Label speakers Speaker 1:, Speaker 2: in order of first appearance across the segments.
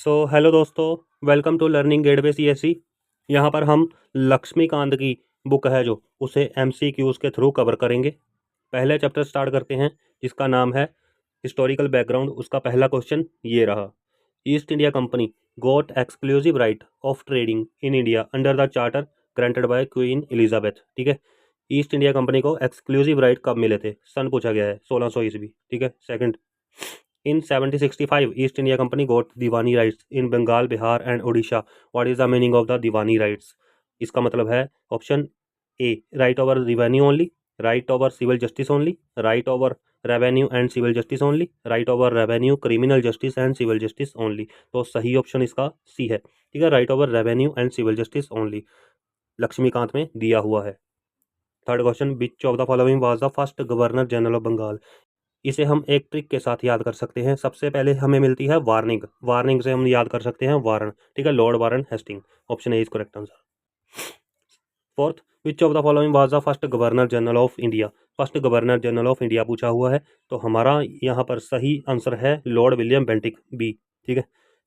Speaker 1: Hello दोस्तों, welcome to learning gateway CSC. यहाँ पर हम लक्ष्मीकांत की बुक है जो उसे एमसीक्यूज के थ्रू कवर करेंगे। पहले चैप्टर स्टार्ट करते हैं जिसका नाम है हिस्टोरिकल बैकग्राउंड। उसका पहला क्वेश्चन ये रहा। East India Company got exclusive right of trading in India under the charter granted by Queen Elizabeth. ठीक है, ईस्ट इंडिया कंपनी को एक्सक्लूसिव राइट कब मिले थे? सन पूछा गया है 1600 ईस्वी। ठीक है, second, in 1765 East India Company got Diwani rights in Bengal, Bihar and Odisha. What is the meaning of the Diwani rights? इसका मतलब है option A, right over revenue only, right over civil justice only, right over revenue and civil justice only, right over revenue criminal justice and civil justice only. तो सही option इसका C है। ठीक है, right over revenue and civil justice only Laxmikanth में दिया हुआ है। Third question, which of the following was the first governor general of Bengal? इसे हम एक ट्रिक के साथ याद कर सकते हैं। सबसे पहले हमें मिलती है वार्निंग, वार्निंग से हम याद कर सकते हैं वारन। ठीक है, lord Warren Hasting. Option A is correct answer. Fourth, which of the following was the first governor general of India? First governor general of India पूछा हुआ है, तो हमारा यहाँ पर सही आंसर है लॉर्ड विलियम बेंटिक, बी। ठीक है,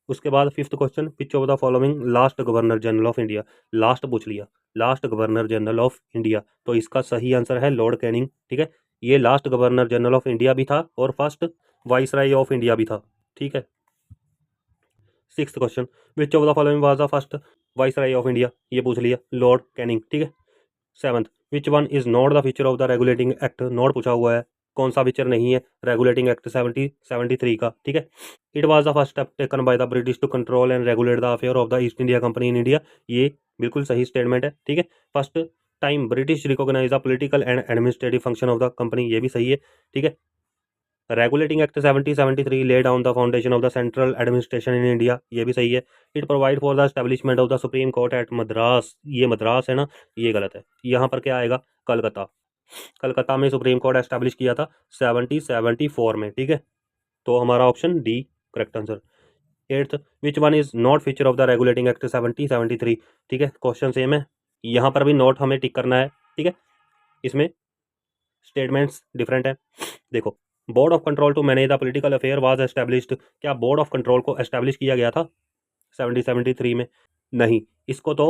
Speaker 1: उसके बाद fifth question, which of the following last governor general of India? Last पूछ लिया, last governor general of India, तो इसका सही आंसर है लॉर्ड कैनिंग। ठीक है, ये last governor general of India भी था और फर्स्ट वाइसराय ऑफ इंडिया भी था। ठीक है, sixth question, which of the following was the first viceroy of India? ये पूछ लिया, लॉर्ड कैनिंग। ठीक है, seventh, which one is not the feature of the regulating act? Not पूछा हुआ है, कौन सा फीचर नहीं है रेगुलेटिंग एक्ट 1773 का? ठीक है, it was the first step taken by the British to control and regulate the affair of the East India Company in India. ये बिल्कुल सही स्टेटमेंट है। ठीक है, first time British recognise the political and administrative function of the company, ये भी सही है। ठीक है, regulating act 1773 lay down the foundation of the central administration in India, ये भी सही है। It provide for the establishment of the supreme court at Madras, ये मद्रास है ना, ये गलत है। यहाँ पर क्या आएगा? कलकत्ता। कलकत्ता में सुप्रीम कोर्ट एस्टेब्लिश किया था 1774 में। ठीक है, तो हमारा option D correct answer. Eighth, which one is not feature of the regulating act 1773? ठीक है, क्वेश्चन सेम है, यहाँ पर भी नोट हमें टिक करना है। ठीक है, इसमें स्टेटमेंट्स डिफरेंट है। देखो, board of control to manage the political affair was established, क्या बोर्ड ऑफ कंट्रोल को एस्टेब्लिश किया गया था 1773 में? नहीं, इसको तो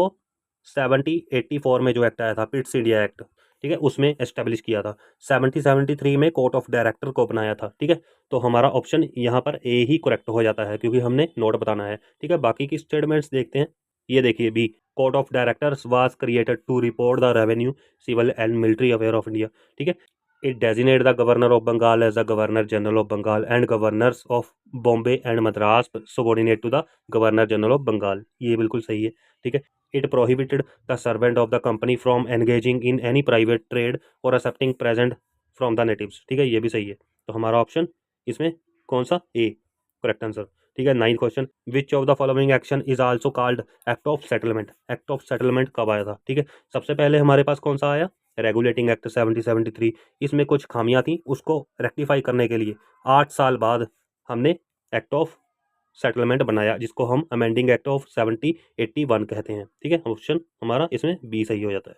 Speaker 1: 1784 में जो एक्ट आया था, पिट्स इंडिया एक्ट, ठीक है, उसमें एस्टेब्लिश किया था। 1773 में कोर्ट ऑफ डायरेक्टर को बनाया था। ठीक है, तो हमारा ऑप्शन यहाँ पर ए ही करेक्ट हो जाता है क्योंकि हमने नोट बताना है। ठीक है, बाकी की स्टेटमेंट्स देखते हैं। ये देखिए, B, court of directors was created to report the revenue, civil and military affair of India. ठीक है, it designate the governor of Bengal as the governor general of Bengal and governors of Bombay and Madras subordinate to the governor general of Bengal, ये बिल्कुल सही है। ठीक है, it prohibited the servant of the company from engaging in any private trade or accepting present from the natives। ठीक है, ये भी सही है, तो हमारा ऑप्शन इसमें कौन सा? A correct answer. ठीक है, ninth question, which of the following action is also called act of settlement? Act of settlement कब आया था? ठीक है, सबसे पहले हमारे पास कौन सा आया? Regulating act 1773। इसमें कुछ खामियां थी, उसको रेक्टिफाई करने के लिए 8 साल बाद हमने एक्ट ऑफ सेटलमेंट बनाया, जिसको हम अमेंडिंग एक्ट ऑफ 1781 कहते हैं। ठीक है, ऑप्शन हमारा इसमें बी सही हो जाता है।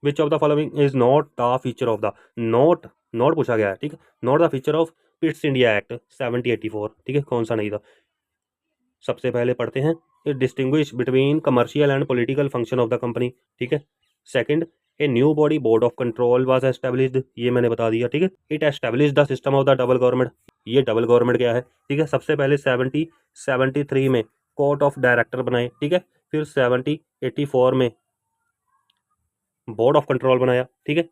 Speaker 1: विच of the following is not the feature of the, not not पूछा गया है। ठीक है, not the feature of Pitt's India act 1784। ठीक है, कौन सा नहीं था? सबसे पहले पढ़ते हैं, it distinguish between commercial and political function of the company. ठीक है, second, a new body board of control was established, ये मैंने बता दिया। ठीक है, it establish the system of the double government, ये डबल गवर्नमेंट क्या है? ठीक है, सबसे पहले 1773 में कोर्ट ऑफ डायरेक्टर बनाए। ठीक है, फिर 1784 में बोर्ड ऑफ कंट्रोल बनाया। ठीक है,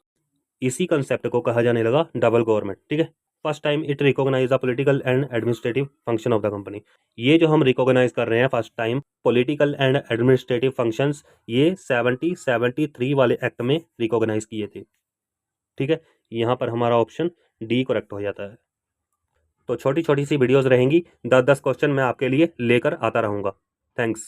Speaker 1: इसी कंसेप्ट को कहा जाने लगा डबल गवर्नमेंट। ठीक है, first time it recognise the political and administrative function of the company, ये जो हम रिकॉग्नाइज कर रहे हैं first time political and administrative functions, ये 1773 वाले एक्ट में रिकॉग्नाइज किए थे। ठीक है, यहाँ पर हमारा ऑप्शन डी करेक्ट हो जाता है। तो छोटी छोटी सी वीडियोस रहेंगी, 10-10 क्वेश्चन मैं आपके लिए लेकर आता रहूँगा। थैंक्स।